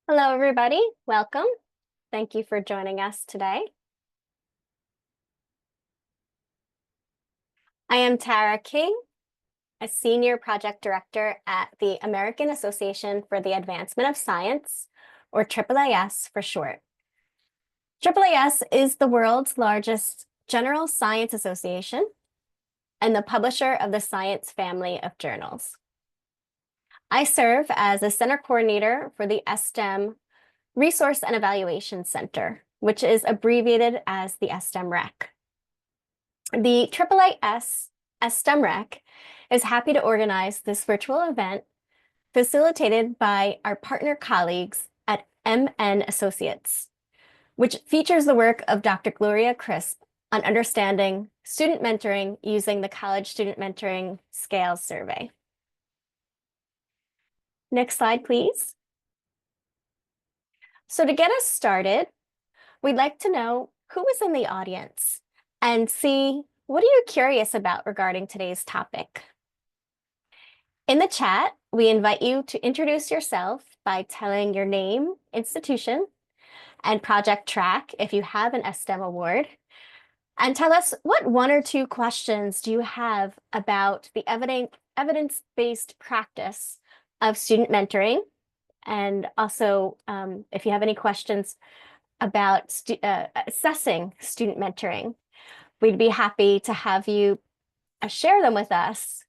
Hello, everybody. Welcome. Thank you for joining us today. I am Tara King, a Senior Project Director at the American Association for the Advancement of Science, or AAAS for short. AAAS is the world's largest general science association and the publisher of the science family of journals. I serve as a center coordinator for the STEM Resource and Evaluation Center, which is abbreviated as the STEM-REC. The AAAS STEM-REC is happy to organize this virtual event facilitated by our partner colleagues at MN Associates, which features the work of Dr. Gloria Crisp on understanding student mentoring using the College Student Mentoring Scales Survey. Next slide, please. So to get us started, we'd like to know who is in the audience and see what are you curious about regarding today's topic. In the chat, we invite you to introduce yourself by telling your name, institution, and project track if you have an STEM award, and tell us what one or two questions do you have about the evidence-based practice of student mentoring, and also if you have any questions about assessing student mentoring. We'd be happy to have you share them with us,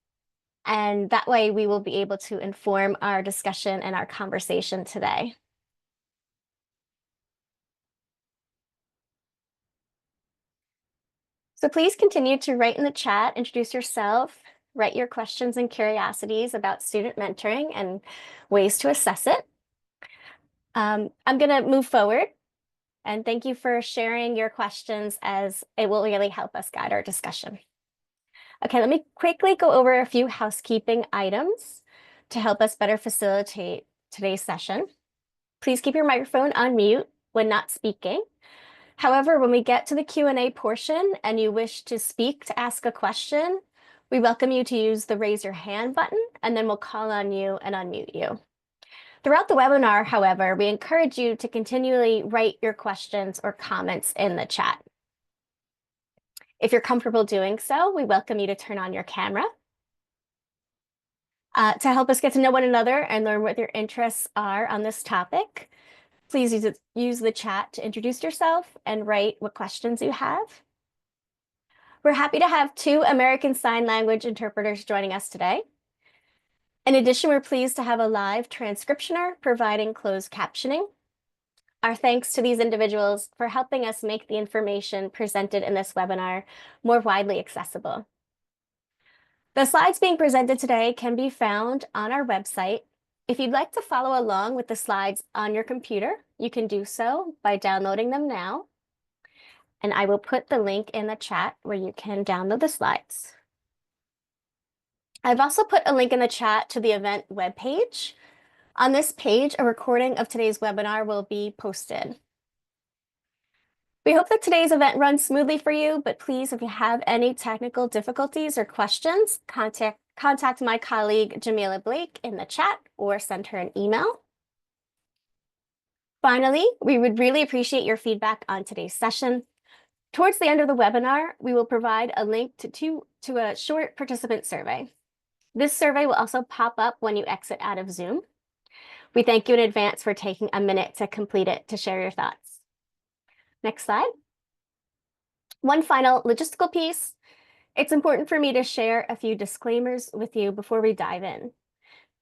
and that way we will be able to inform our discussion and our conversation today. So please continue to write in the chat, introduce yourself, write your questions and curiosities about student mentoring and ways to assess it. I'm going to move forward, and thank you for sharing your questions, as it will really help us guide our discussion. Okay, let me quickly go over a few housekeeping items to help us better facilitate today's session. Please keep your microphone on mute when not speaking. However, when we get to the Q&A portion and you wish to speak to ask a question, we welcome you to use the raise your hand button, and then we'll call on you and unmute you. Throughout the webinar, however, we encourage you to continually write your questions or comments in the chat. If you're comfortable doing so, we welcome you to turn on your camera. To help us get to know one another and learn what your interests are on this topic, please use the chat to introduce yourself and write what questions you have. We're happy to have 2 American Sign Language interpreters joining us today. In addition, we're pleased to have a live transcriptioner providing closed captioning. Our thanks to these individuals for helping us make the information presented in this webinar more widely accessible. The slides being presented today can be found on our website. If you'd like to follow along with the slides on your computer, you can do so by downloading them now. And I will put the link in the chat where you can download the slides. I've also put a link in the chat to the event webpage. On this page, a recording of today's webinar will be posted. We hope that today's event runs smoothly for you, but please, if you have any technical difficulties or questions, contact my colleague Jamila Blake in the chat or send her an email. Finally, we would really appreciate your feedback on today's session. Towards the end of the webinar, we will provide a link to a short participant survey. This survey will also pop up when you exit out of Zoom. We thank you in advance for taking a minute to complete it to share your thoughts. Next slide. One final logistical piece. It's important for me to share a few disclaimers with you before we dive in.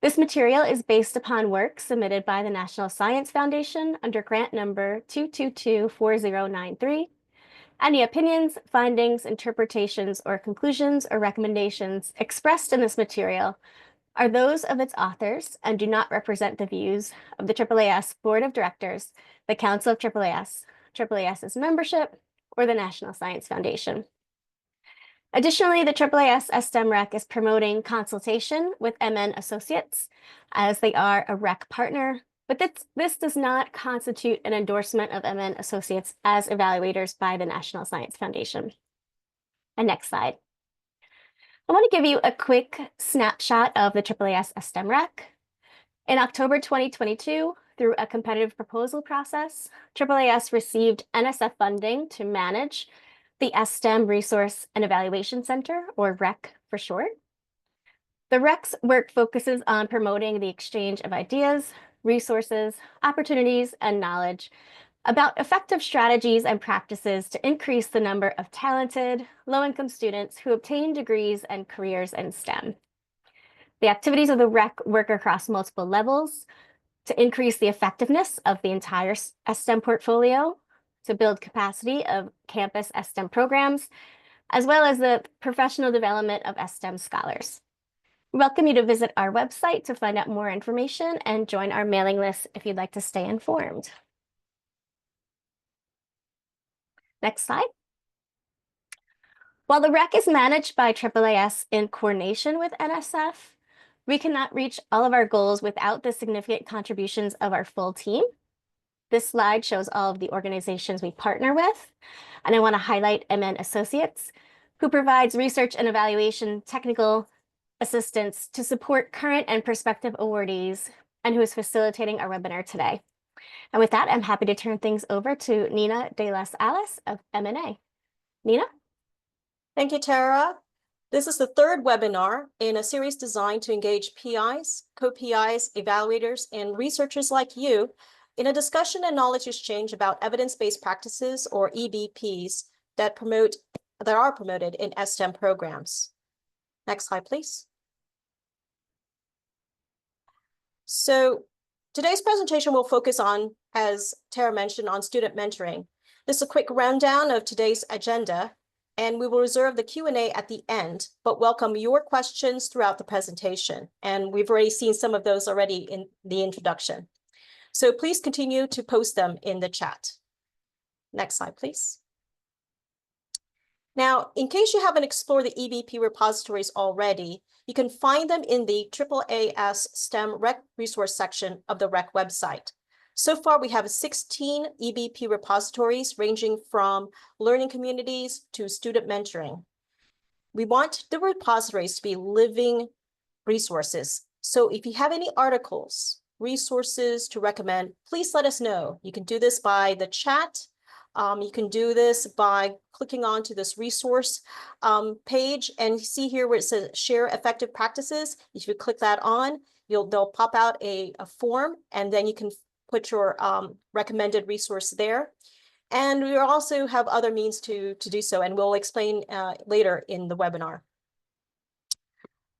This material is based upon work submitted by the National Science Foundation under grant number 2224093. Any opinions, findings, interpretations, or conclusions or recommendations expressed in this material are those of its authors and do not represent the views of the AAAS Board of Directors, the Council of AAAS, AAAS's membership, or the National Science Foundation. Additionally, the AAAS STEM-REC is promoting consultation with MN Associates, as they are a REC partner, but this does not constitute an endorsement of MN Associates as evaluators by the National Science Foundation. And next slide. I want to give you a quick snapshot of the AAAS STEM-REC. In October 2022, through a competitive proposal process, AAAS received NSF funding to manage the STEM Resource and Evaluation Center, or REC for short. The REC's work focuses on promoting the exchange of ideas, resources, opportunities, and knowledge about effective strategies and practices to increase the number of talented, low-income students who obtain degrees and careers in STEM. The activities of the REC work across multiple levels to increase the effectiveness of the entire STEM portfolio, to build capacity of campus STEM programs, as well as the professional development of STEM scholars. We welcome you to visit our website to find out more information and join our mailing list if you'd like to stay informed. Next slide. While the REC is managed by AAAS in coordination with NSF, we cannot reach all of our goals without the significant contributions of our full team. This slide shows all of the organizations we partner with, and I want to highlight MN Associates, who provides research and evaluation technical assistance to support current and prospective awardees, and who is facilitating our webinar today. And with that, I'm happy to turn things over to Nina de las Alas of M&A. Nina? Thank you, Tara. This is the third webinar in a series designed to engage PIs, co-PIs, evaluators, and researchers like you in a discussion and knowledge exchange about evidence-based practices, or EBPs, that are promoted in STEM programs. Next slide, please. So today's presentation will focus on, as Tara mentioned, on student mentoring. This is a quick rundown of today's agenda, and we will reserve the Q&A at the end, but welcome your questions throughout the presentation. And we've already seen some of those already in the introduction. So please continue to post them in the chat. Next slide, please. Now, in case you haven't explored the EBP repositories already, you can find them in the AAAS STEM Rec resource section of the Rec website. So far, we have 16 EBP repositories ranging from learning communities to student mentoring. We want the repositories to be living resources. So if you have any articles, resources to recommend, please let us know. You can do this by the chat. You can do this by clicking onto this resource page, and you see here where it says share effective practices. If you click that on, they'll pop out a form, and then you can put your recommended resource there. And we also have other means to do so, and we'll explain later in the webinar.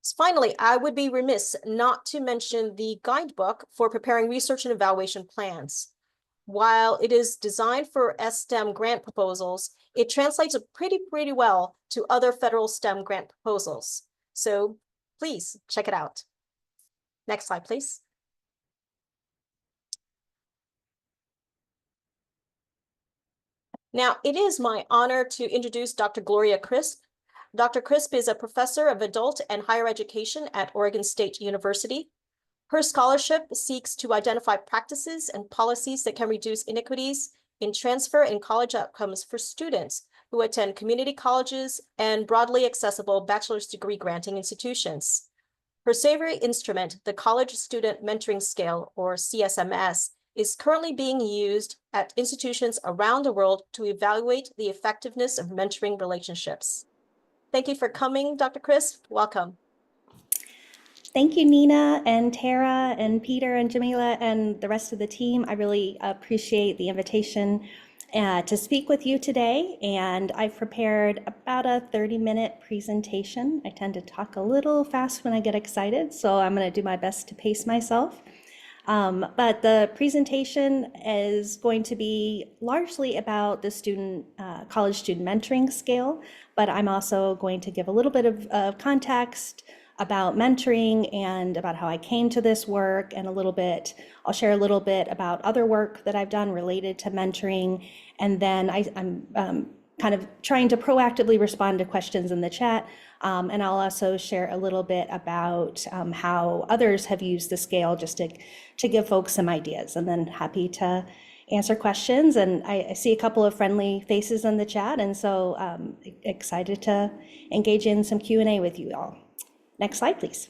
So finally, I would be remiss not to mention the guidebook for preparing research and evaluation plans. While it is designed for STEM grant proposals, it translates pretty well to other federal STEM grant proposals. So please check it out. Next slide, please. Now, it is my honor to introduce Dr. Gloria Crisp. Dr. Crisp is a professor of adult and higher education at Oregon State University. Her scholarship seeks to identify practices and policies that can reduce inequities in transfer and college outcomes for students who attend community colleges and broadly accessible bachelor's degree granting institutions. Her favorite instrument, the College Student Mentoring Scale, or CSMS, is currently being used at institutions around the world to evaluate the effectiveness of mentoring relationships. Thank you for coming, Dr. Crisp. Welcome. Thank you, Nina and Tara and Peter and Jamila and the rest of the team. I really appreciate the invitation to speak with you today. And I've prepared about a 30-minute presentation. I tend to talk a little fast when I get excited, so I'm going to do my best to pace myself. But the presentation is going to be largely about the college student mentoring scale, but I'm also going to give a little bit of context about mentoring and about how I came to this work, and I'll share a little bit about other work that I've done related to mentoring. And then I'm kind of trying to proactively respond to questions in the chat. And I'll also share a little bit about how others have used the scale, just to give folks some ideas, and then happy to answer questions. And I see a couple of friendly faces in the chat, and so excited to engage in some Q&A with you all. Next slide, please.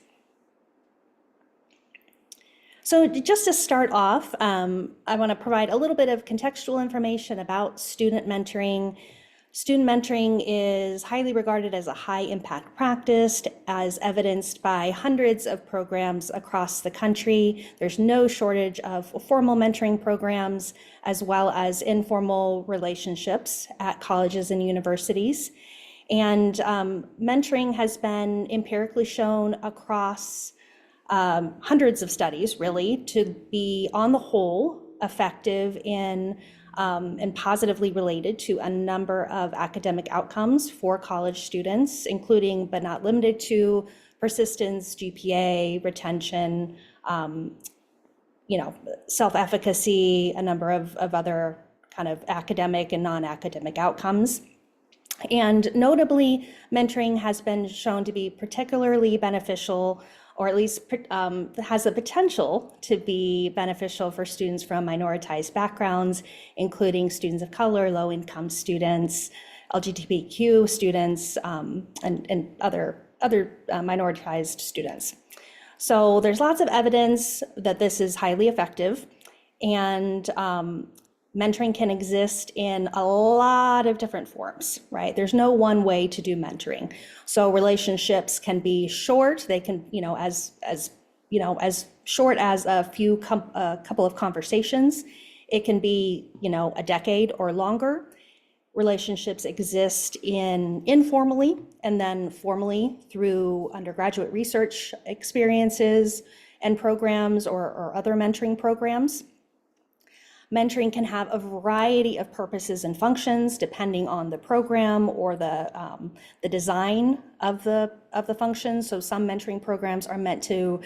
So just to start off, I want to provide a little bit of contextual information about student mentoring. Student mentoring is highly regarded as a high impact practice, as evidenced by hundreds of programs across the country. There's no shortage of formal mentoring programs, as well as informal relationships at colleges and universities. And mentoring has been empirically shown across hundreds of studies, really, to be, on the whole, effective in and positively related to a number of academic outcomes for college students, including but not limited to persistence, GPA, retention, self-efficacy, a number of other kind of academic and non-academic outcomes. And notably, mentoring has been shown to be particularly beneficial, or at least has the potential to be beneficial for students from minoritized backgrounds, including students of color, low-income students, LGBTQ students, and other minoritized students. So there's lots of evidence that this is highly effective, and mentoring can exist in a lot of different forms, right? There's no one way to do mentoring. So relationships can be short. They can, as short as a couple of conversations. It can be, a decade or longer. Relationships exist informally and then formally through undergraduate research experiences and programs or other mentoring programs. Mentoring can have a variety of purposes and functions depending on the program or the design of the function. So some mentoring programs are meant to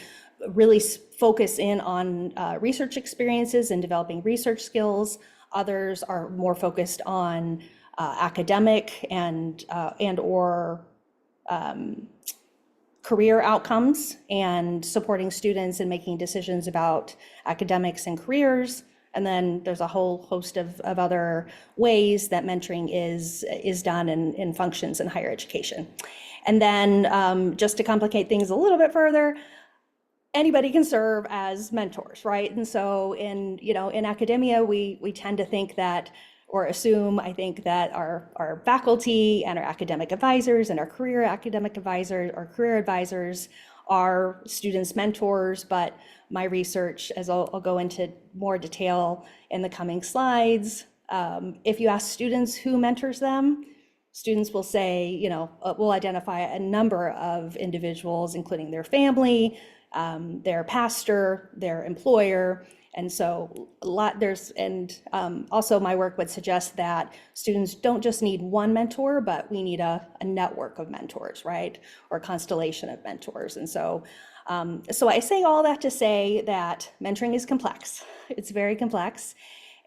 really focus in on research experiences and developing research skills. Others are more focused on academic and or career outcomes and supporting students in making decisions about academics and careers. And then there's a whole host of other ways that mentoring is done in functions in higher education. And then just to complicate things a little bit further, anybody can serve as mentors, right? And so in academia, we tend to think that, or assume, I think, that our faculty and our academic advisors and our career academic advisors or career advisors are students' mentors, but my research, as I'll go into more detail in the coming slides, if you ask students who mentors them, students will say, will identify a number of individuals, including their family, their pastor, their employer. And so also my work would suggest that students don't just need one mentor, but we need a network of mentors, right? Or a constellation of mentors. And so I say all that to say that mentoring is complex. It's very complex,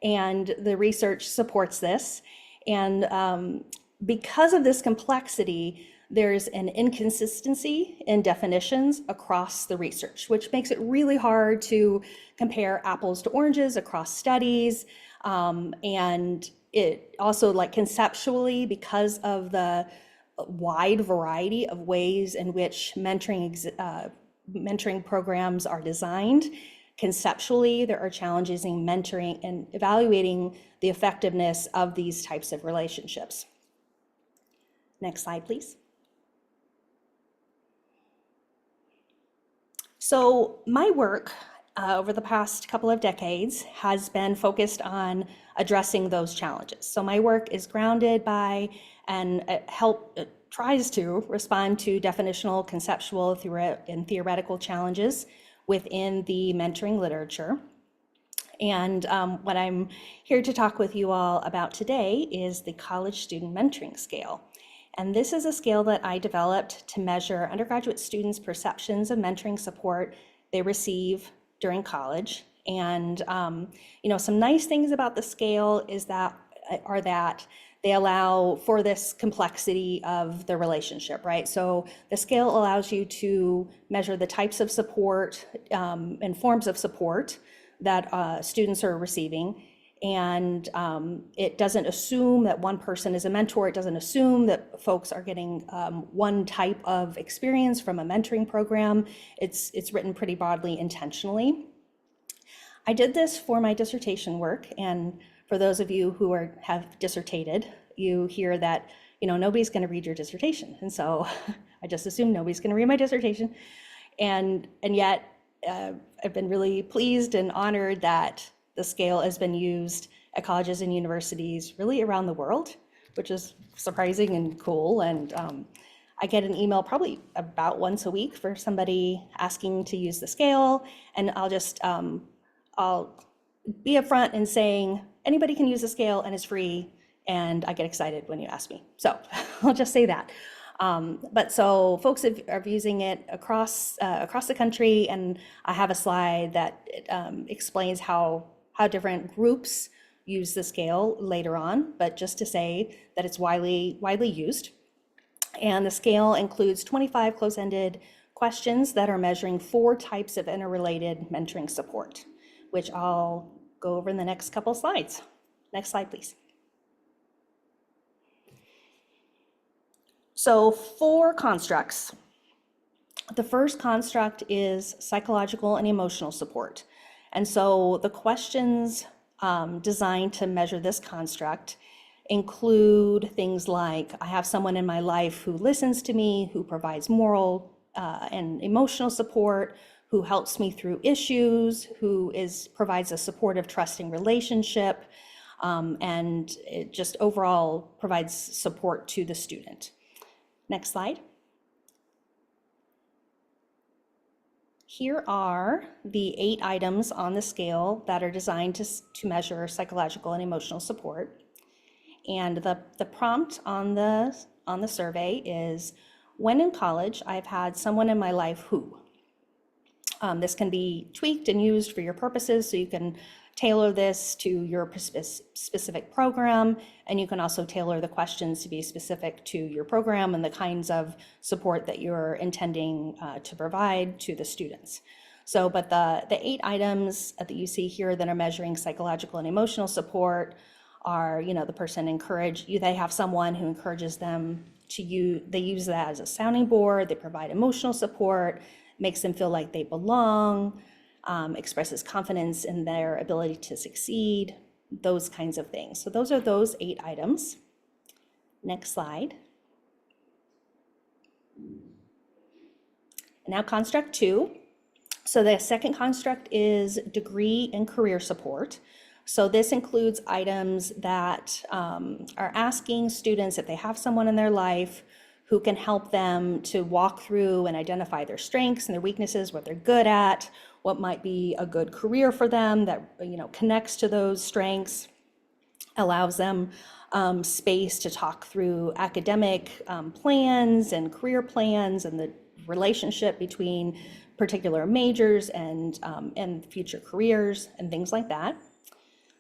and the research supports this. And because of this complexity, there's an inconsistency in definitions across the research, which makes it really hard to compare apples to oranges across studies. And it also, conceptually, because of the wide variety of ways in which mentoring programs are designed, conceptually, there are challenges in mentoring and evaluating the effectiveness of these types of relationships. Next slide, please. So my work over the past couple of decades has been focused on addressing those challenges. So my work is grounded by and tries to respond to definitional, conceptual, and theoretical challenges within the mentoring literature. And what I'm here to talk with you all about today is the College Student Mentoring Scale. And this is a scale that I developed to measure undergraduate students' perceptions of mentoring support they receive during college. And some nice things about the scale are that they allow for this complexity of the relationship, right? So the scale allows you to measure the types of support and forms of support that students are receiving. And it doesn't assume that one person is a mentor. It doesn't assume that folks are getting one type of experience from a mentoring program. It's written pretty broadly intentionally. I did this for my dissertation work, and for those of you who have dissertated, you hear that, nobody's going to read your dissertation. And so I just assumed nobody's going to read my dissertation. And yet I've been really pleased and honored that the scale has been used at colleges and universities really around the world, which is surprising and cool. And I get an email probably about once a week for somebody asking to use the scale. And I'll be upfront in saying, anybody can use the scale and it's free. And I get excited when you ask me. So I'll just say that. But so folks are using it across the country, and I have a slide that explains how different groups use the scale later on, but just to say that it's widely used. And the scale includes 25 close-ended questions that are measuring 4 types of interrelated mentoring support, which I'll go over in the next couple slides. Next slide, please. So 4 constructs. The first construct is psychological and emotional support. And so the questions designed to measure this construct include things like, I have someone in my life who listens to me, who provides moral and emotional support, who helps me through issues, who provides a supportive, trusting relationship, and it just overall provides support to the student. Next slide. Here are the 8 items on the scale that are designed to measure psychological and emotional support. And the prompt on the survey is, when in college, I've had someone in my life who. This can be tweaked and used for your purposes, so you can tailor this to your specific program, and you can also tailor the questions to be specific to your program and the kinds of support that you're intending to provide to the students. So, but the 8 items that you see here that are measuring psychological and emotional support are, the person they have someone who encourages them they use that as a sounding board, they provide emotional support, makes them feel like they belong, expresses confidence in their ability to succeed, those kinds of things. So those are those 8 items. Next slide. Now construct 2. So the second construct is degree and career support. So this includes items that are asking students if they have someone in their life who can help them to walk through and identify their strengths and their weaknesses, what they're good at, what might be a good career for them that connects to those strengths, allows them space to talk through academic plans and career plans and the relationship between particular majors and future careers and things like that.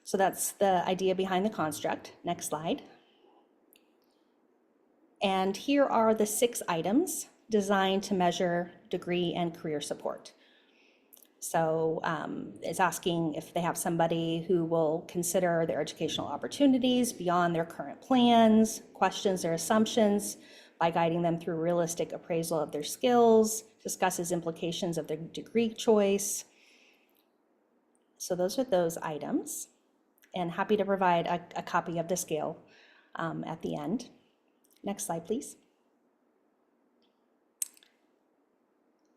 So that's the idea behind the construct. Next slide. And here are the 6 items designed to measure degree and career support. So it's asking if they have somebody who will consider their educational opportunities beyond their current plans, questions their assumptions by guiding them through realistic appraisal of their skills, discusses implications of their degree choice. So those are those items, and happy to provide a copy of the scale at the end. Next slide, please.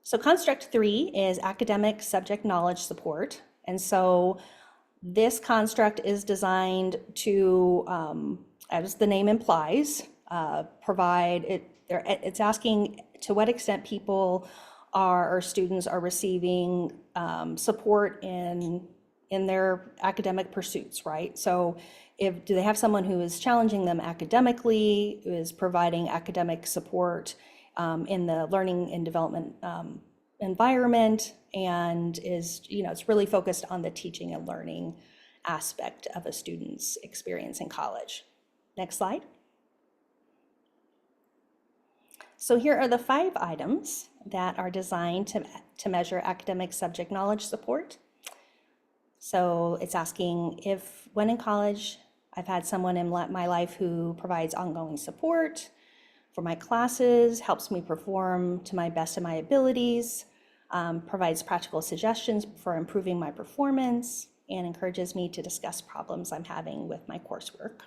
So construct 3 is academic subject knowledge support. And so this construct is designed to, as the name implies, it's asking to what extent people or students are receiving support in their academic pursuits, right? So do they have someone who is challenging them academically, who is providing academic support in the learning and development environment, and it's really focused on the teaching and learning aspect of a student's experience in college. Next slide. So here are the 5 items that are designed to measure academic subject knowledge support. So it's asking if, when in college, I've had someone in my life who provides ongoing support for my classes, helps me perform to my best of my abilities, provides practical suggestions for improving my performance, and encourages me to discuss problems I'm having with my coursework.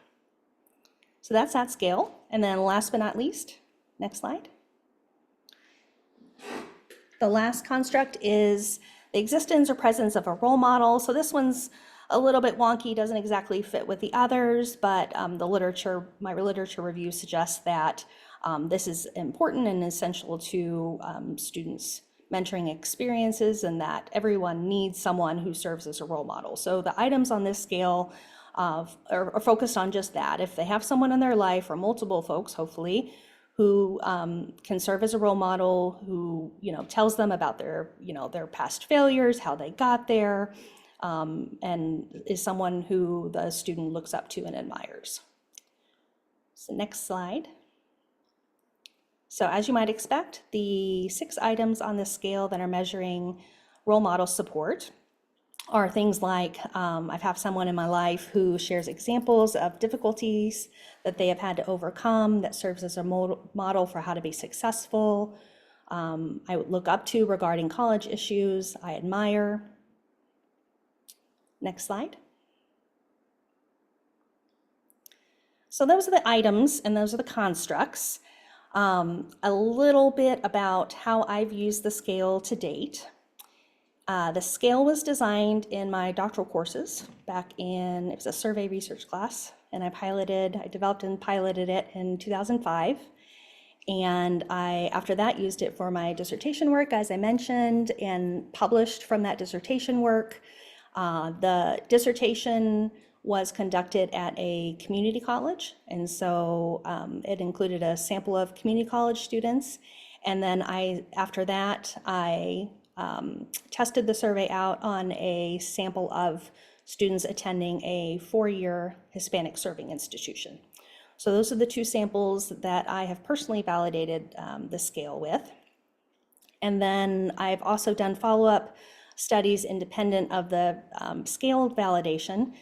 So that's that scale. And then last but not least, next slide. The last construct is the existence or presence of a role model. So this one's a little bit wonky, doesn't exactly fit with the others, but the literature, my literature review suggests that this is important and essential to students' mentoring experiences, and that everyone needs someone who serves as a role model. So the items on this scale are focused on just that. If they have someone in their life, or multiple folks, hopefully, who can serve as a role model, who tells them about their past failures, how they got there, and is someone who the student looks up to and admires. So next slide. So as you might expect, the 6 items on this scale that are measuring role model support are things like I have someone in my life who shares examples of difficulties that they have had to overcome, that serves as a model for how to be successful. I would look up to regarding college issues I admire. Next slide. So those are the items and those are the constructs. A little bit about how I've used the scale to date. The scale was designed in my doctoral courses back in, it was a survey research class, and I developed and piloted it in 2005. And after that, used it for my dissertation work, as I mentioned, and published from that dissertation work. The dissertation was conducted at a community college, and so it included a sample of community college students. And then after that, I tested the survey out on a sample of students attending a 4-year Hispanic serving institution. So those are the 2 samples that I have personally validated the scale with. And then I've also done follow-up studies independent of the scale validation,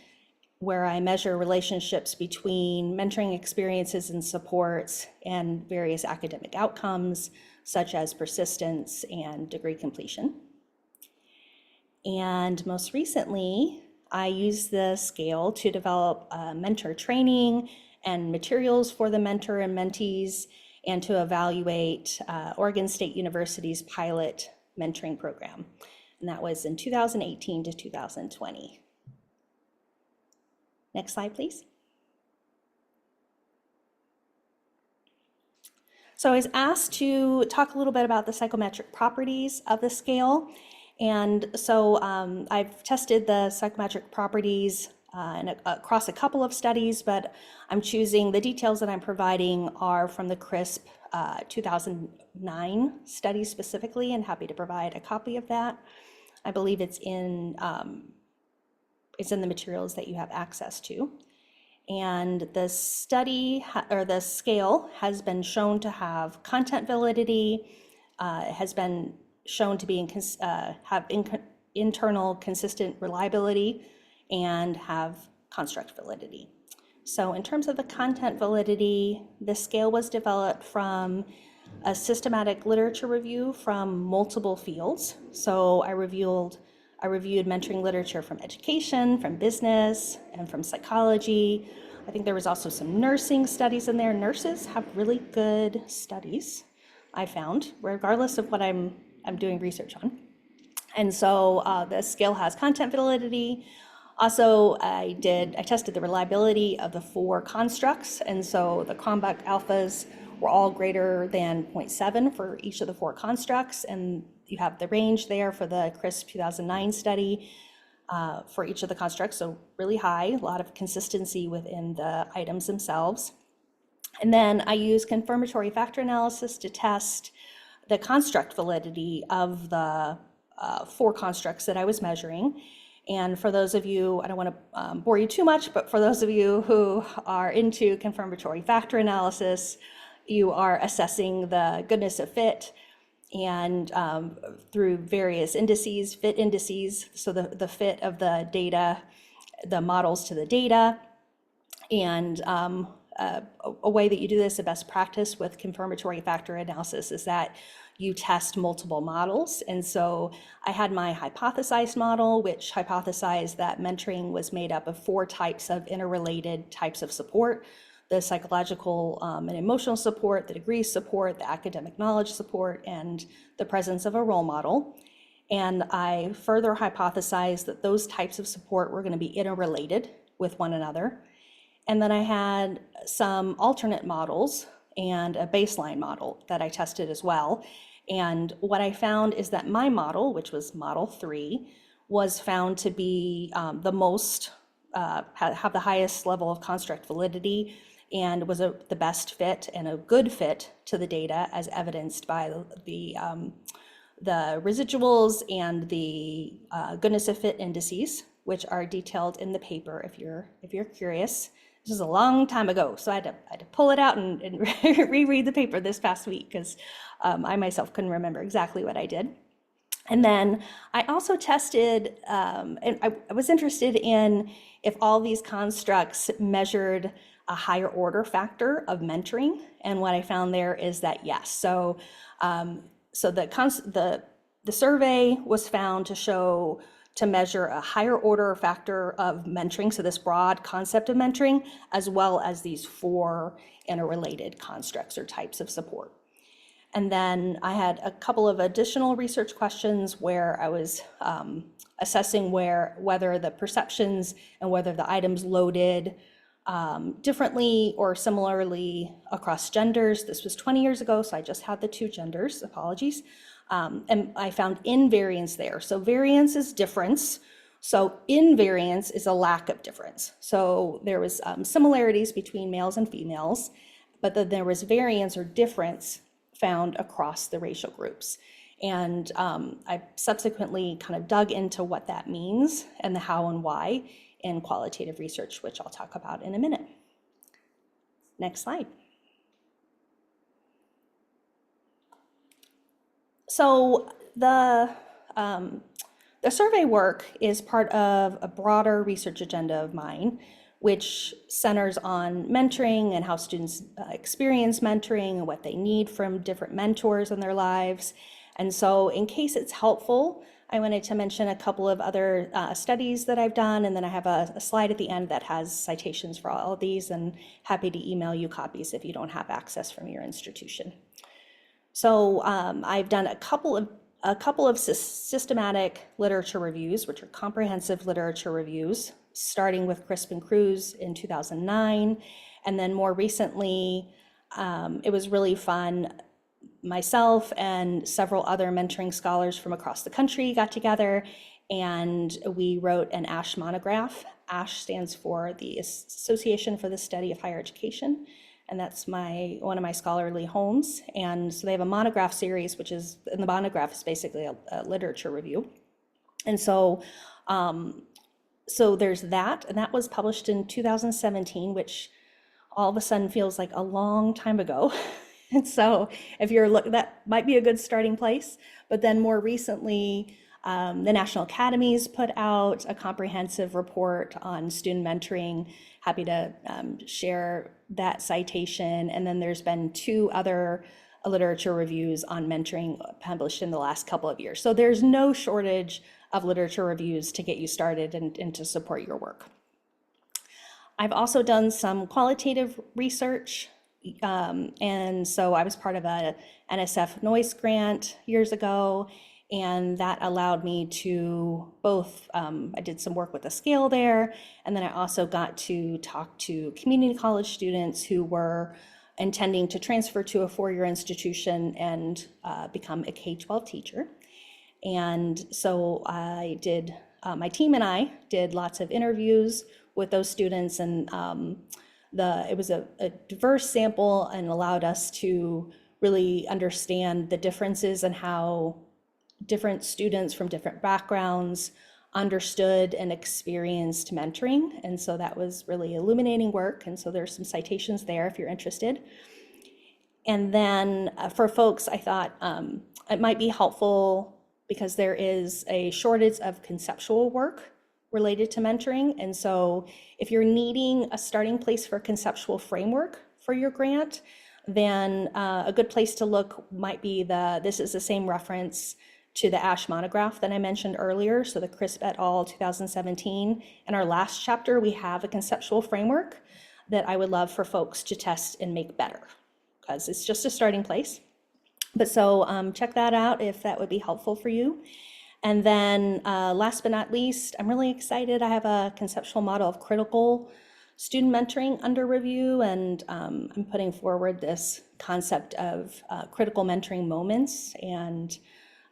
where I measure relationships between mentoring experiences and supports and various academic outcomes, such as persistence and degree completion. And most recently, I used the scale to develop mentor training and materials for the mentor and mentees, and to evaluate Oregon State University's pilot mentoring program. And that was in 2018 to 2020. Next slide, please. So I was asked to talk a little bit about the psychometric properties of the scale. And so I've tested the psychometric properties across a couple of studies, but I'm choosing, the details that I'm providing are from the Crisp 2009 study specifically, and happy to provide a copy of that. I believe it's in the materials that you have access to. And the study, or the scale, has been shown to have content validity, has been shown to be have internal consistent reliability, and have construct validity. So in terms of the content validity, the scale was developed from a systematic literature review from multiple fields. So I reviewed mentoring literature from education, from business, and from psychology. I think there was also some nursing studies in there. Nurses have really good studies, I found, regardless of what I'm doing research on. And so the scale has content validity. Also, I tested the reliability of the 4 constructs, and so the Cronbach alphas were all greater than 0.7 for each of the 4 constructs, and you have the range there for the Crisp 2009 study for each of the constructs, so really high, a lot of consistency within the items themselves. And then I use confirmatory factor analysis to test the construct validity of the 4 constructs that I was measuring. And for those of you, I don't want to bore you too much, but for those of you who are into confirmatory factor analysis, you are assessing the goodness of fit, and through various indices, fit indices, so the fit of the data, the models to the data, and a way that you do this, a best practice with confirmatory factor analysis, is that you test multiple models. And so I had my hypothesized model, which hypothesized that mentoring was made up of 4 types of interrelated types of support: the psychological and emotional support, the degree support, the academic knowledge support, and the presence of a role model. And I further hypothesized that those types of support were going to be interrelated with one another. And then I had some alternate models and a baseline model that I tested as well. And what I found is that my model, which was model 3, was found to be the most, have the highest level of construct validity, and was the best fit and a good fit to the data, as evidenced by the residuals and the goodness of fit indices, which are detailed in the paper if you're curious. This is a long time ago, so I had to pull it out and reread the paper this past week, because I myself couldn't remember exactly what I did. And then I also tested, and I was interested in if all these constructs measured a higher order factor of mentoring. And what I found there is that yes. So the survey was found to measure a higher order factor of mentoring, so this broad concept of mentoring, as well as these 4 interrelated constructs or types of support. And then I had a couple of additional research questions where I was assessing whether the perceptions and whether the items loaded differently or similarly across genders. This was 20 years ago, so I just had the 2 genders, apologies. And I found invariance there. So variance is difference. So invariance is a lack of difference. So there was similarities between males and females, but then there was variance or difference found across the racial groups. And I subsequently kind of dug into what that means and the how and why in qualitative research, which I'll talk about in a minute. Next slide. So the survey work is part of a broader research agenda of mine, which centers on mentoring and how students experience mentoring and what they need from different mentors in their lives. And so in case it's helpful, I wanted to mention a couple of other studies that I've done, and then I have a slide at the end that has citations for all of these, and happy to email you copies if you don't have access from your institution. So I've done a couple of systematic literature reviews, which are comprehensive literature reviews, starting with Crisp and Cruz in 2009. And then more recently, it was really fun. Myself and several other mentoring scholars from across the country got together, and we wrote an ASH monograph. ASH stands for the Association for the Study of Higher Education. And that's one of my scholarly homes. And so they have a monograph series, and the monograph is basically a literature review. And so there's that, and that was published in 2017, which all of a sudden feels like a long time ago. And so if you're that might be a good starting place. But then more recently, the National Academies put out a comprehensive report on student mentoring. Happy to share that citation. And then there's been 2 other literature reviews on mentoring published in the last couple of years. So there's no shortage of literature reviews to get you started and to support your work. I've also done some qualitative research. And so I was part of a NSF Noise grant years ago, and that allowed me to both, I did some work with the scale there, and then I also got to talk to community college students who were intending to transfer to a 4-year institution and become a K-12 teacher. And so I did, my team and I did lots of interviews with those students, and it was a diverse sample and allowed us to really understand the differences in how different students from different backgrounds understood and experienced mentoring. And so that was really illuminating work. And so there's some citations there if you're interested. And then for folks, I thought it might be helpful because there is a shortage of conceptual work related to mentoring. And so if you're needing a starting place for a conceptual framework for your grant, then a good place to look might be this is the same reference to the ASH monograph that I mentioned earlier, so the Crisp et al. 2017. In our last chapter, we have a conceptual framework that I would love for folks to test and make better, because it's just a starting place. But so check that out if that would be helpful for you. And then last but not least, I'm really excited. I have a conceptual model of critical student mentoring under review, and I'm putting forward this concept of critical mentoring moments, and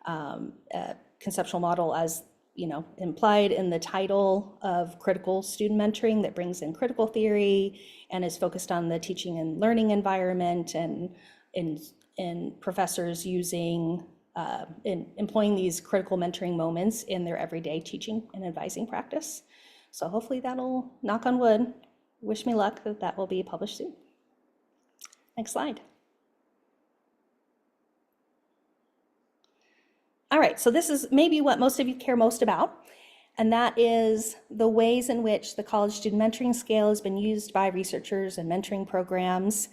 a conceptual model, as you know, implied in the title, of critical student mentoring that brings in critical theory and is focused on the teaching and learning environment, and in professors using employing these critical mentoring moments in their everyday teaching and advising practice. So hopefully that'll, knock on wood, wish me luck, that will be published soon. Next slide. All right, so this is maybe what most of you care most about, and that is the ways in which the college student mentoring scale has been used by researchers and mentoring programs.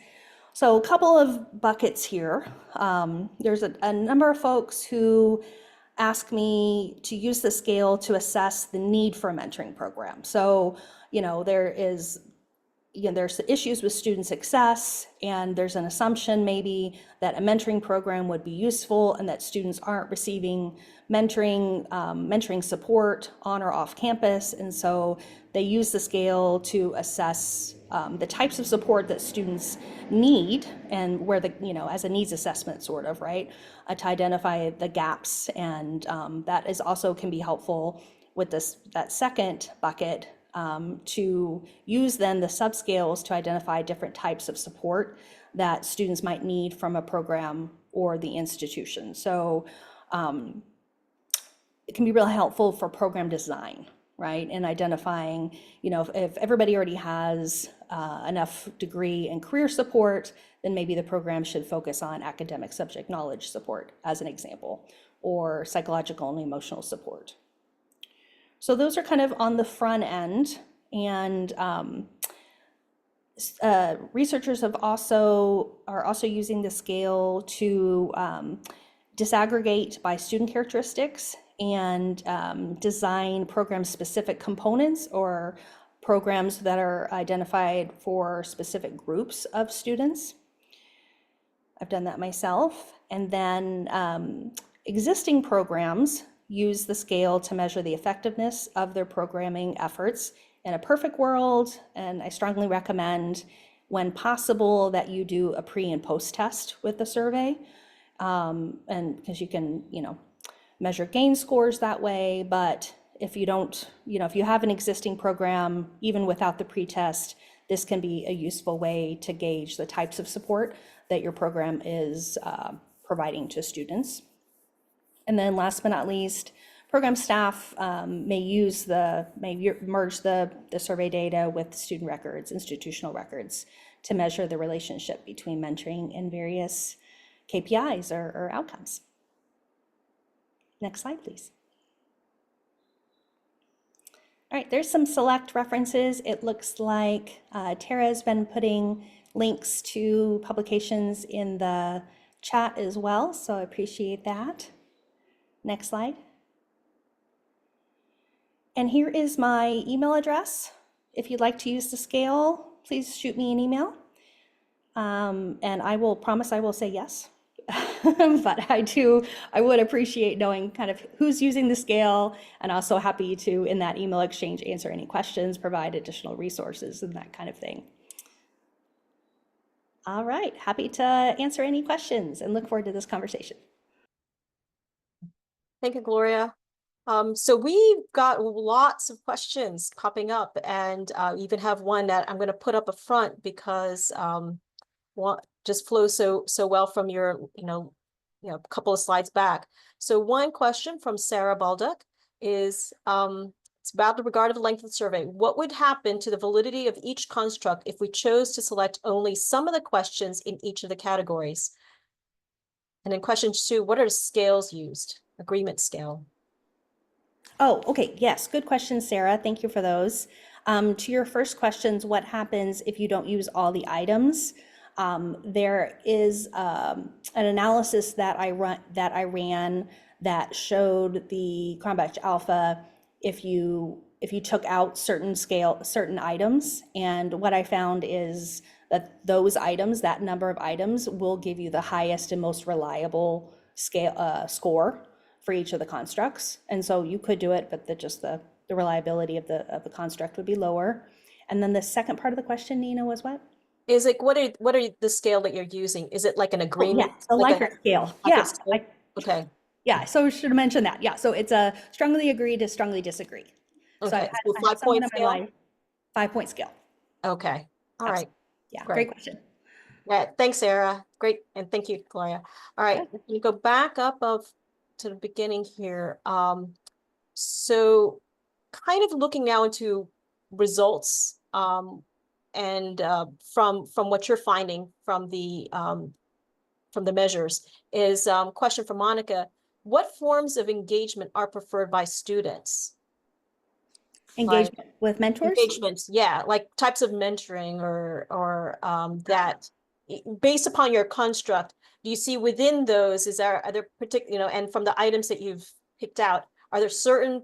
So a couple of buckets here. There's a number of folks who ask me to use the scale to assess the need for a mentoring program. So, there's issues with student success, and there's an assumption maybe that a mentoring program would be useful and that students aren't receiving mentoring support on or off campus. And so they use the scale to assess the types of support that students need, and where as a needs assessment sort of, right? To identify the gaps. And that is also can be helpful with that second bucket, to use then the subscales to identify different types of support that students might need from a program or the institution. So it can be really helpful for program design, right? And identifying, if everybody already has enough degree and career support, then maybe the program should focus on academic subject knowledge support, as an example, or psychological and emotional support. So those are kind of on the front end, and researchers are also using the scale to disaggregate by student characteristics and design program-specific components or programs that are identified for specific groups of students. I've done that myself. And then existing programs use the scale to measure the effectiveness of their programming efforts. In a perfect world, and I strongly recommend, when possible, that you do a pre and post test with the survey, and because you can, measure gain scores that way. But if you don't, if you have an existing program, even without the pre-test, this can be a useful way to gauge the types of support that your program is providing to students. And then last but not least, program staff may merge the survey data with student records, institutional records, to measure the relationship between mentoring and various KPIs or outcomes. Next slide, please. All right, there's some select references. It looks like Tara has been putting links to publications in the chat as well, so I appreciate that. Next slide. And here is my email address. If you'd like to use the scale, please shoot me an email. And I will promise I will say yes. But I would appreciate knowing kind of who's using the scale, and also happy to, in that email exchange, answer any questions, provide additional resources, and that kind of thing. All right, happy to answer any questions and look forward to this conversation. Thank you, Gloria. So we've got lots of questions popping up, and even have one that I'm going to put up a front because just flows so well from your couple of slides back. So one question from Sarah Baldock is it's about the regard of the length of the survey. What would happen to the validity of each construct if we chose to select only some of the questions in each of the categories? And then question 2, what are the scales used? Agreement scale. Oh, okay. Yes. Good question, Sarah. Thank you for those. To your first questions, what happens if you don't use all the items? There is an analysis that I ran that showed the Cronbach alpha if you took out certain items, and what I found is that those items, that number of items, will give you the highest and most reliable score for each of the constructs. And so you could do it, but the reliability of the construct would be lower. And then the second part of the question, Nina, was what? Is it, what are the scale that you're using? Is it like an Oh, agreement? yeah, the Like a Likert scale. Likert Yeah, scale? Okay, yeah. So I should have mentioned that. Yeah, so it's a strongly agree to strongly disagree. So okay. So I had 5 someone point in my scale? life, 5-point scale. Okay, all right, Yeah, great. great question. Yeah, thanks, Sarah. Great, and thank you, Gloria. All right, you go back up to the beginning here. So kind of looking now into results, and from what you're finding from the measures is question from Monica. What forms of engagement are preferred by students? Like Engagement with mentors? engagements, yeah, like types of mentoring or that based upon your construct, do you see within those, are there particular, and from the items that you've picked out, are there certain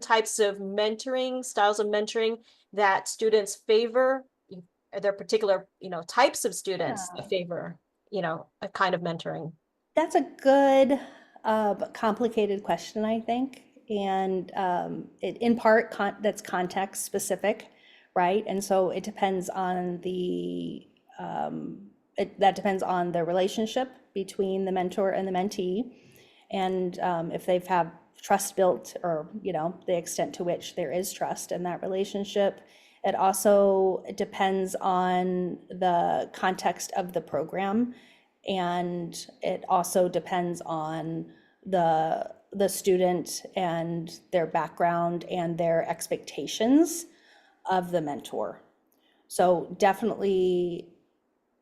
types of mentoring, styles of mentoring that students favor? Are there particular, types of students that favor, a kind of mentoring? That's a good, but complicated question, I think. And in part, that's context specific, right? And so it depends on that depends on the relationship between the mentor and the mentee. And if they've had trust built, or, the extent to which there is trust in that relationship. It also depends on the context of the program. And it also depends on the student and their background and their expectations of the mentor. So definitely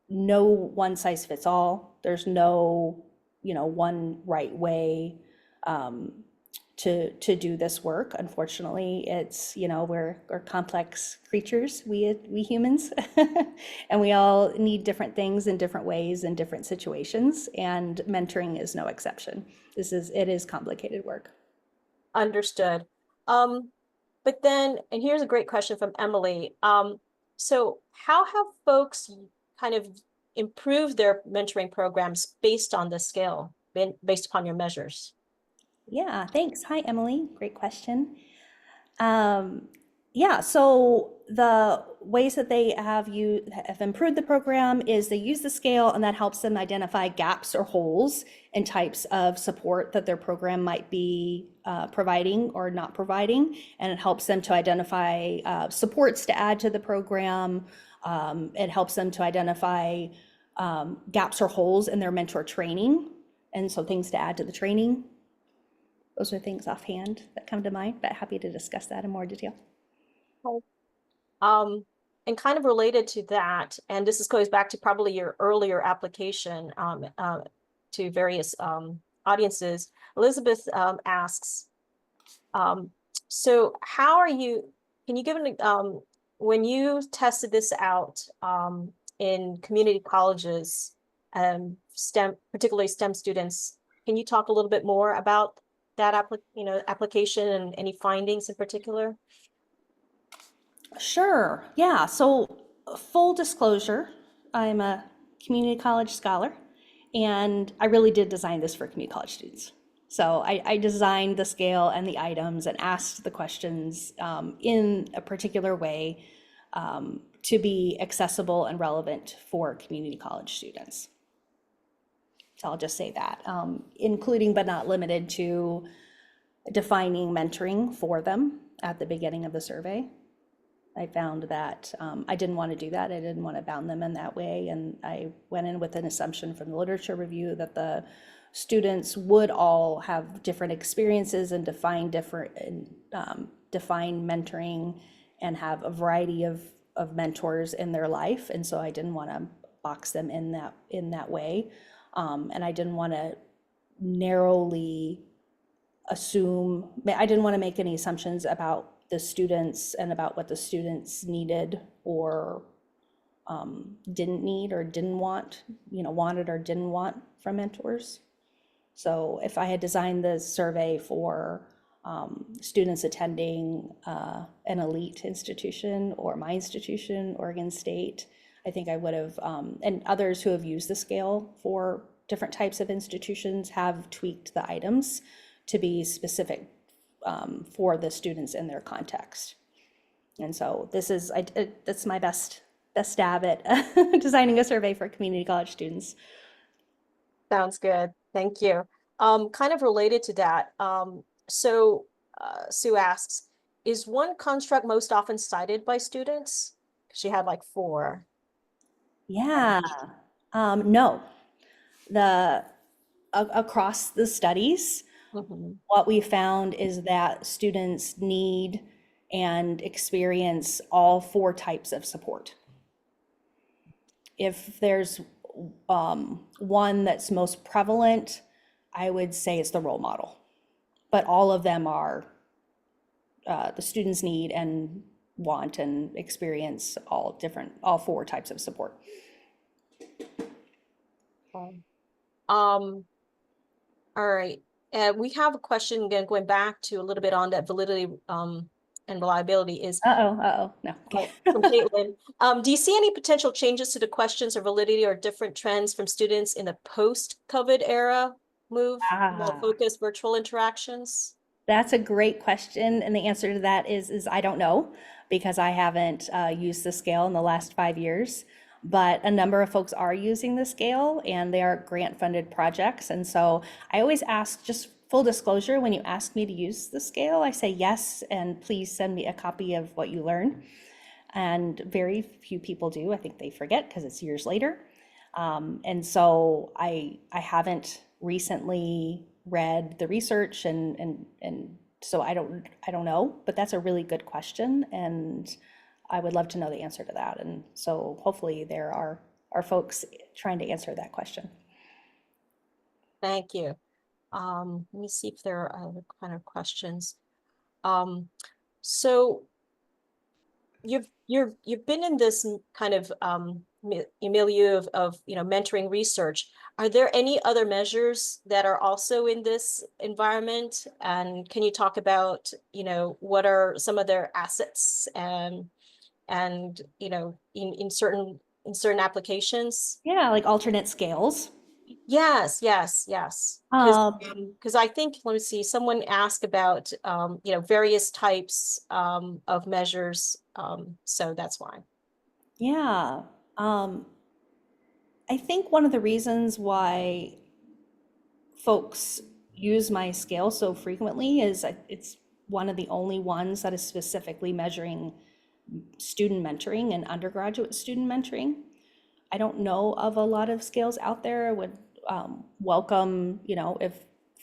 no one size fits all. There's no, one right way to do this work. Unfortunately, it's, we're complex creatures, we humans, and we all need different things in different ways in different situations, and mentoring is no exception. It is complicated work. Understood. But then, and here's a great question from Emily. So how have folks kind of improved their mentoring programs based on this scale, based upon your measures? Yeah, thanks. Hi, Emily. Great question. Yeah, so the ways that they have improved the program is they use the scale, and that helps them identify gaps or holes in types of support that their program might be providing or not providing, and it helps them to identify supports to add to the program. It helps them to identify gaps or holes in their mentor training, and so things to add to the training. Those are things offhand that come to mind, but happy to discuss that in more detail. And kind of related to that, and this goes back to probably your earlier application to various audiences. Elizabeth asks, so how are you, can you give when you tested this out in community colleges, particularly STEM students, can you talk a little bit more about that application and any findings in particular? Sure. Yeah. So full disclosure, I'm a community college scholar, and I really did design this for community college students. So I designed the scale and the items and asked the questions in a particular way to be accessible and relevant for community college students. So I'll just say that, including but not limited to defining mentoring for them at the beginning of the survey. I found that I didn't want to do that. I didn't want to bound them in that way. And I went in with an assumption from the literature review that the students would all have different experiences and define mentoring and have a variety of mentors in their life. And so I didn't want to box them in that way. And I didn't want to narrowly assume, I didn't want to make any assumptions about the students and about what the students needed or didn't need or didn't want, wanted or didn't want from mentors. So if I had designed the survey for students attending an elite institution or my institution, Oregon State, I think I would have, and others who have used the scale for different types of institutions have tweaked the items to be specific for the students in their context. And so that's my best stab at designing a survey for community college students. Sounds good. Thank you. Kind of related to that. Sue asks, is one construct most often cited by students? She had like 4. Yeah. No. Across the studies, what we found is that students need and experience all 4 types of support. If there's one that's most prevalent, I would say it's the role model. But all of them are, the students need and want and experience all 4 types of support. All right. We have a question again, going back to a little bit on that validity and reliability is. No. Okay. From Caitlin. Do you see any potential changes to the questions or validity or different trends from students in the post-COVID era more focused virtual interactions? That's a great question. And the answer to that is I don't know, because I haven't used the scale in the last 5 years. But a number of folks are using the scale and they are grant funded projects. And so I always ask, just full disclosure, when you ask me to use the scale, I say yes, and please send me a copy of what you learn. And very few people do. I think they forget because it's years later. And so I haven't recently read the research and so I don't know, but that's a really good question. And I would love to know the answer to that. And so hopefully there are folks trying to answer that question. Thank you. Let me see if there are other kind of questions. So you've been in this kind of milieu of mentoring research. Are there any other measures that are also in this environment? And can you talk about what are some of their assets and in certain applications? Yeah, like alternate scales. Yes. Because I think, let me see, someone asked about various types of measures. So that's why. Yeah. I think one of the reasons why folks use my scale so frequently is it's one of the only ones that is specifically measuring student mentoring and undergraduate student mentoring. I don't know of a lot of scales out there. I would welcome, if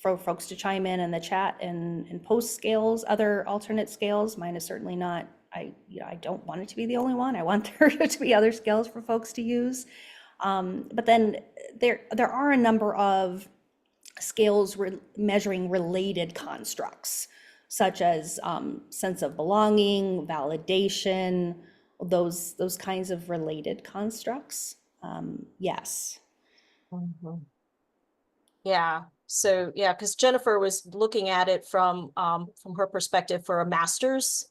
for folks to chime in the chat and post scales, other alternate scales. Mine is certainly not, I don't want it to be the only one. I want there to be other scales for folks to use. But then there are a number of scales measuring related constructs, such as sense of belonging, validation, those kinds of related constructs. Yes. Yeah. So yeah, because Jennifer was looking at it from her perspective for a master's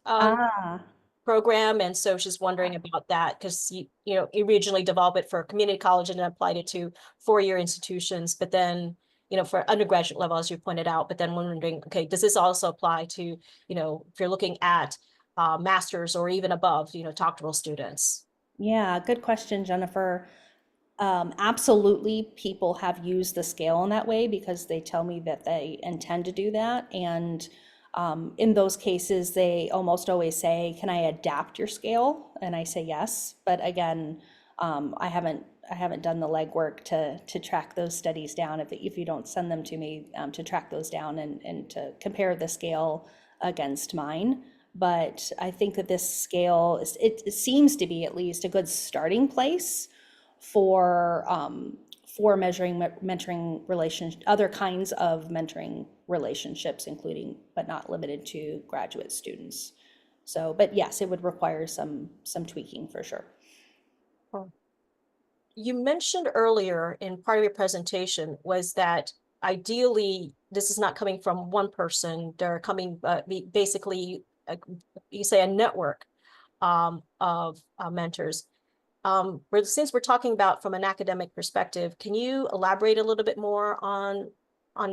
program, and so she's wondering about that because you originally developed it for a community college and then applied it to 4-year institutions, but then for undergraduate level, as you pointed out, but then wondering, okay, does this also apply to if you're looking at masters or even above doctoral students? Yeah, good question, Jennifer. Absolutely, people have used the scale in that way because they tell me that they intend to do that. And in those cases, they almost always say, can I adapt your scale? And I say yes. But again, I haven't done the legwork to track those studies down if you don't send them to me to track those down and to compare the scale against mine. But I think that this scale, it seems to be at least a good starting place for for measuring mentoring relationship, other kinds of mentoring relationships, including but not limited to graduate students. So, but yes, it would require some tweaking for sure. You mentioned earlier in part of your presentation was that ideally this is not coming from one person. They're coming basically, you say a network of mentors. Since we're talking about from an academic perspective, can you elaborate a little bit more on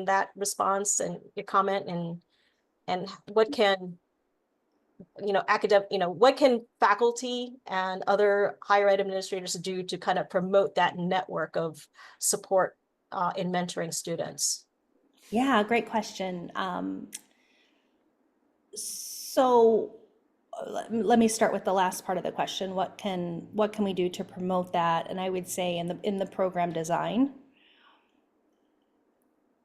that response and your comment, and what can what can faculty and other higher ed administrators do to kind of promote that network of support in mentoring students? Yeah, great question. So let me start with the last part of the question. What can we do to promote that? And I would say in the program design,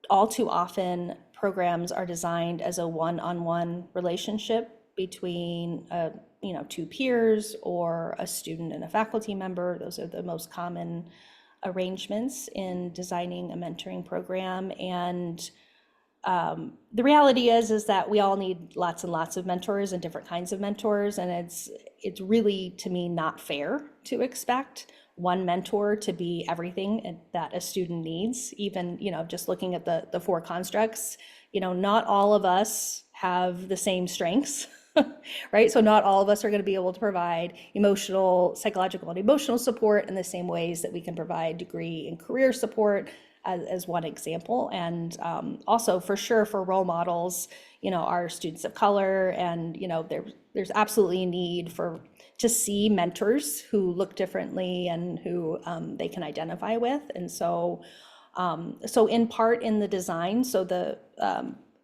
all too often programs are designed as a one-on-one relationship between two peers or a student and a faculty member. Those are the most common arrangements in designing a mentoring program. And the reality is that we all need lots and lots of mentors and different kinds of mentors, and it's really, to me, not fair to expect one mentor to be everything that a student needs. Even just looking at the four constructs, not all of us have the same strengths. Right? So not all of us are going to be able to provide emotional, psychological, and emotional support in the same ways that we can provide degree and career support, as one example. And also for sure for role models, our students of color, and there's absolutely a need to see mentors who look differently and who they can identify with. And so in part in the design,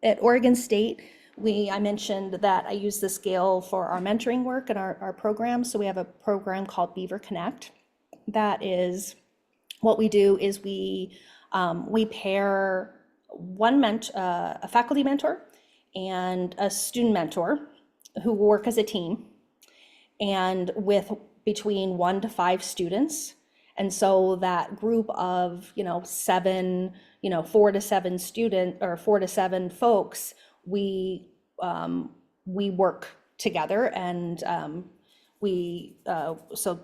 at Oregon State, I mentioned that I use the scale for our mentoring work and our program. So we have a program called Beaver Connect. That is, what we do is we pair a faculty mentor and a student mentor who work as a team, and with between 1 to 5 students. And so that group of 4 to 7 student or 4 to 7 folks, we work together, and so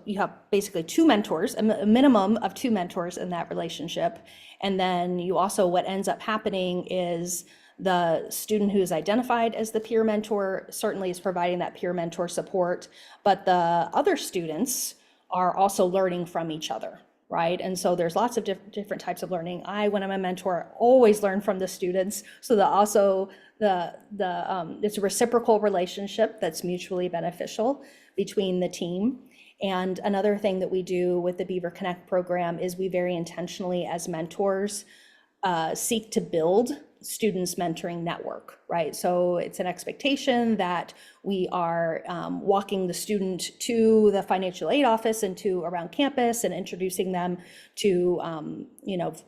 you have basically 2 mentors, a minimum of 2 mentors in that relationship. And then you also, what ends up happening is the student who is identified as the peer mentor certainly is providing that peer mentor support, but the other students are also learning from each other, right? And so there's lots of different types of learning. When I'm a mentor, always learn from the students. So it's a reciprocal relationship that's mutually beneficial between the team. And another thing that we do with the Beaver Connect program is we very intentionally, as mentors, seek to build students' mentoring network, right? So it's an expectation that we are walking the student to the financial aid office and to around campus and introducing them to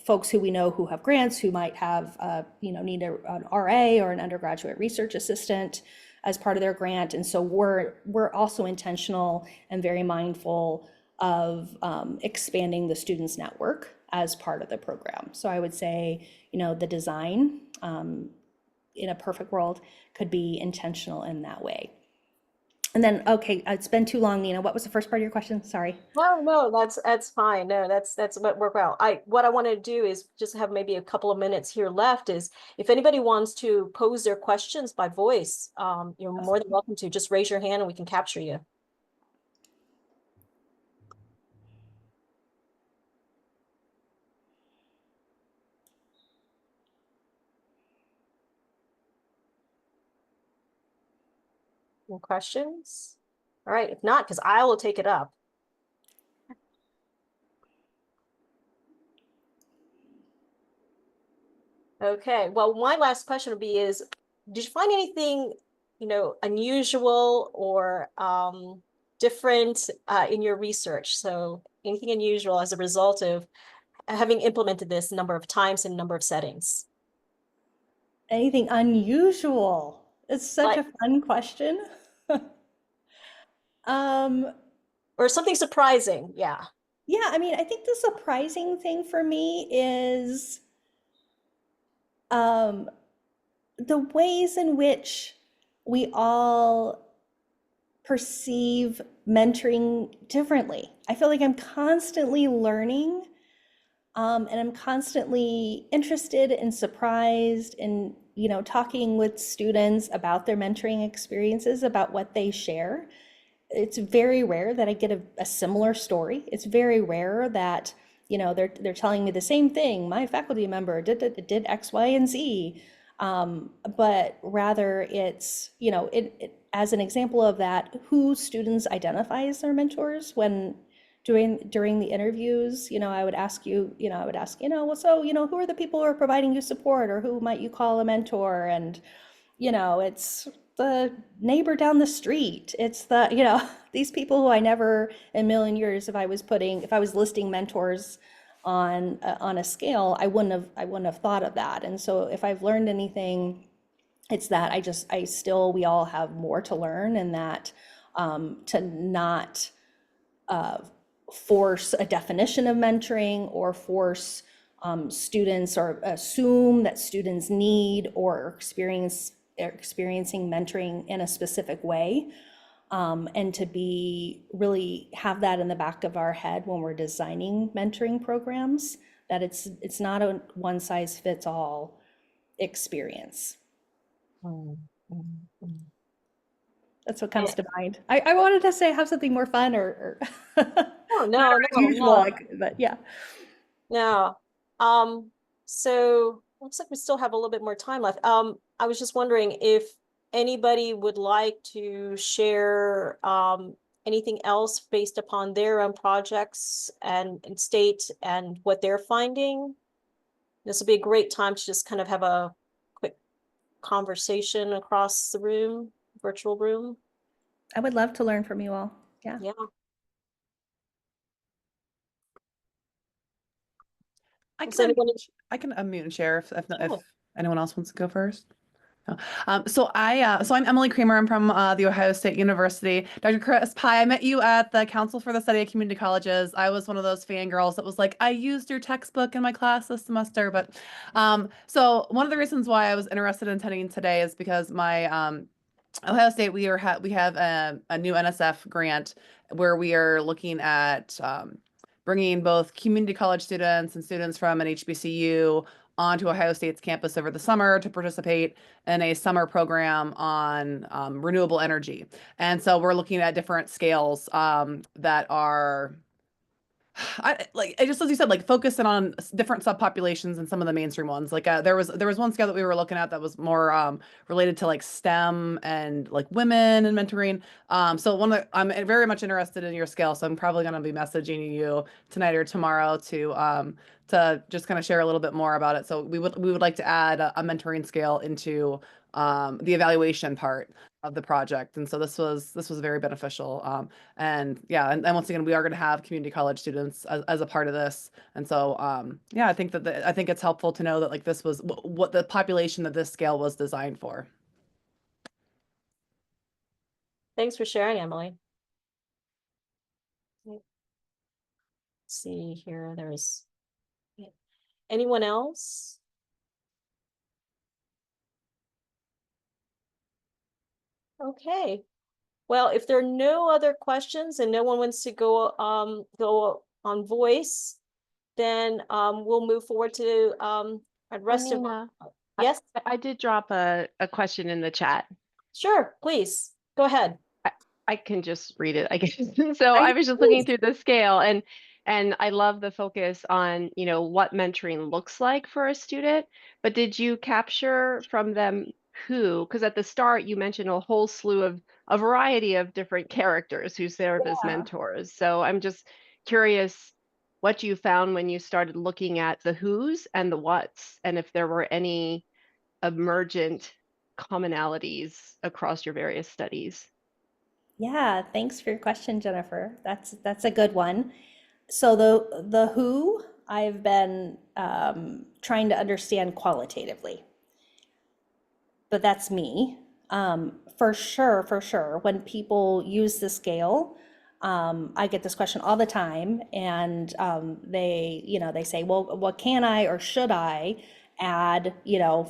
folks who we know who have grants, who might have need an RA or an undergraduate research assistant as part of their grant. And so we're also intentional and very mindful of expanding the students' network as part of the program. So I would say, the design in a perfect world could be intentional in that way. And then, okay, it's been too long, Nina. What was the first part of your question? Sorry. No, that's fine. No, that's what worked well. What I want to do is just have maybe a couple of minutes here left. Is if anybody wants to pose their questions by voice, you're more than welcome to. Just raise your hand and we can capture you. No questions? All right, if not, because I will take it up. Okay, well, my last question would be is, did you find anything, unusual or different in your research? So anything unusual as a result of having implemented this a number of times in a number of settings? Anything unusual? It's such a fun question. Or something surprising, yeah. Yeah, I mean, I think the surprising thing for me is the ways in which we all perceive mentoring differently. I feel like I'm constantly learning, and I'm constantly interested and surprised and, talking with students about their mentoring experiences, about what they share. It's very rare that I get a similar story. It's very rare that, they're telling me the same thing. My faculty member did X, Y, and Z. But rather it's, as an example of that, who students identify as their mentors when during the interviews, I would ask well, so, who are the people who are providing you support, or who might you call a mentor? And it's the neighbor down the street. It's the, these people who I never in a million years, if I was listing mentors on a scale, I wouldn't have thought of that. And so if I've learned anything, it's that we all have more to learn, and that to not force a definition of mentoring, or force students, or assume that students need or experiencing mentoring in a specific way, and to really have that in the back of our head when we're designing mentoring programs, that it's not a one size fits all experience. Mm, mm, mm. That's what comes to mind. I wanted to say have something more fun, or Oh, not no, usual, no, but yeah. no. So looks like we still have a little bit more time left. I was just wondering if anybody would like to share anything else based upon their own projects and state and what they're finding. This will be a great time to just kind of have a quick conversation across the room, virtual room. I would love to learn from you all. Yeah. Yeah. I Does can anyone? I can unmute and share if Sure. anyone else wants to go first. No. So I'm Emily Kramer. I'm from the Ohio State University. Dr. Crisp, hi, I met you at the Council for the Study of Community Colleges. I was one of those fangirls that was like, I used your textbook in my class this semester. But so one of the reasons why I was interested in attending today is because my Ohio State, we have a new NSF grant where we are looking at bringing both community college students and students from an HBCU onto Ohio State's campus over the summer to participate in a summer program on renewable energy. And so we're looking at different scales that are I just, as you said, like focusing on different subpopulations and some of the mainstream ones. Like there was one scale that we were looking at that was more related to like STEM and like women and mentoring. So I'm very much interested in your scale, so I'm probably going to be messaging you tonight or tomorrow to just kind of share a little bit more about it. So we would like to add a mentoring scale into the evaluation part of the project, and so this was very beneficial. And yeah, and once again, we are going to have community college students as a part of this. And so, yeah, I think I think it's helpful to know that like this was what the population that this scale was designed for. Thanks for sharing, Emily. Let's see here, there's anyone else? Okay. Well, if there are no other questions and no one wants to go on voice, then we'll move forward to the rest of. Nina, Yes, I did drop a question in the chat. sure, please go ahead. I can just read it, I guess. So I was just looking through the scale, and I love the focus on, what mentoring looks like for a student. But did you capture from them who? Because at the start you mentioned a whole slew of a variety of different characters who serve as mentors. So I'm just curious what you found when you started looking at the who's and the what's, and if there were any emergent commonalities across your various studies. Yeah, thanks for your question, Jennifer. That's a good one. So the who I've been trying to understand qualitatively, but that's me. For sure, when people use the scale, I get this question all the time, and they say, well, what can I or should I add,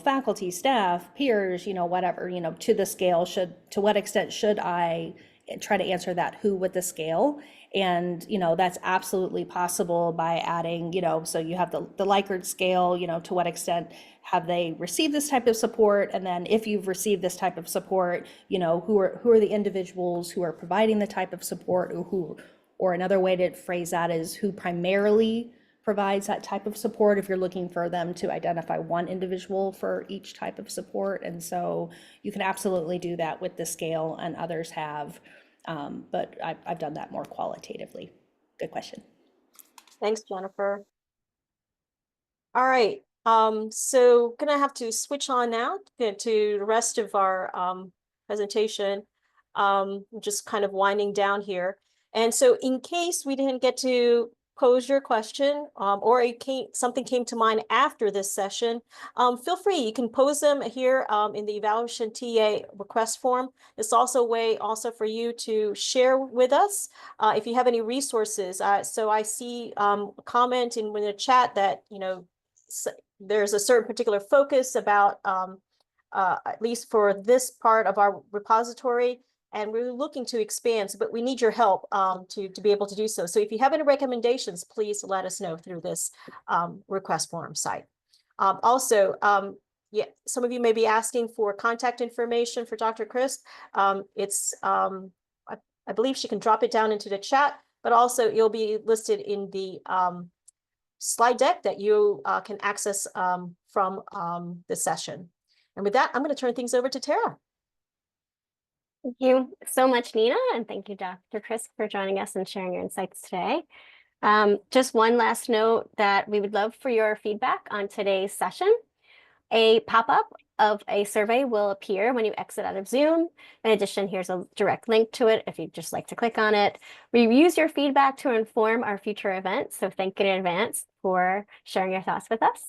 faculty, staff, peers, whatever, to the scale? To what extent should I try to answer that who with the scale? And, that's absolutely possible by adding, so you have the Likert scale, to what extent have they received this type of support? And then if you've received this type of support, who are the individuals who are providing the type of support, or another way to phrase that is who primarily provides that type of support, if you're looking for them to identify one individual for each type of support. And so you can absolutely do that with the scale, and others have, but I've done that more qualitatively. Good question. Thanks, Jennifer. All right, so gonna have to switch on now to the rest of our presentation. Just kind of winding down here. And so in case we didn't get to pose your question, or something came to mind after this session, feel free, you can pose them here in the evaluation TA request form. It's also a way also for you to share with us if you have any resources. So I see a comment in the chat that, there's a certain particular focus about, at least for this part of our repository, and we're looking to expand, but we need your help to be able to do so. So if you have any recommendations, please let us know through this request form site. Also, yeah, some of you may be asking for contact information for Dr. Crisp. I believe she can drop it down into the chat, but also it'll be listed in the slide deck that you can access from this session. And with that, I'm going to turn things over to Tara. Thank you so much, Nina, and thank you, Dr. Crisp, for joining us and sharing your insights today. Just one last note that we would love for your feedback on today's session. A pop-up of a survey will appear when you exit out of Zoom. In addition, here's a direct link to it if you'd just like to click on it. We use your feedback to inform our future events, so thank you in advance for sharing your thoughts with us.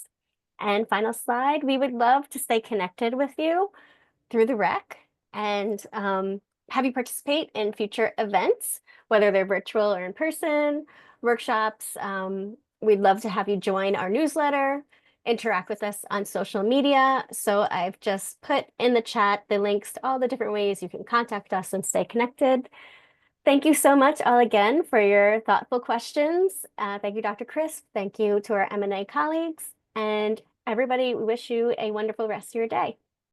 And final slide, we would love to stay connected with you through the rec and have you participate in future events, whether they're virtual or in person, workshops. We'd love to have you join our newsletter, interact with us on social media. So I've just put in the chat the links to all the different ways you can contact us and stay connected. Thank you so much all again for your thoughtful questions. Thank you, Dr. Crisp. Thank you to our M&A colleagues. And everybody, we wish you a wonderful rest of your day.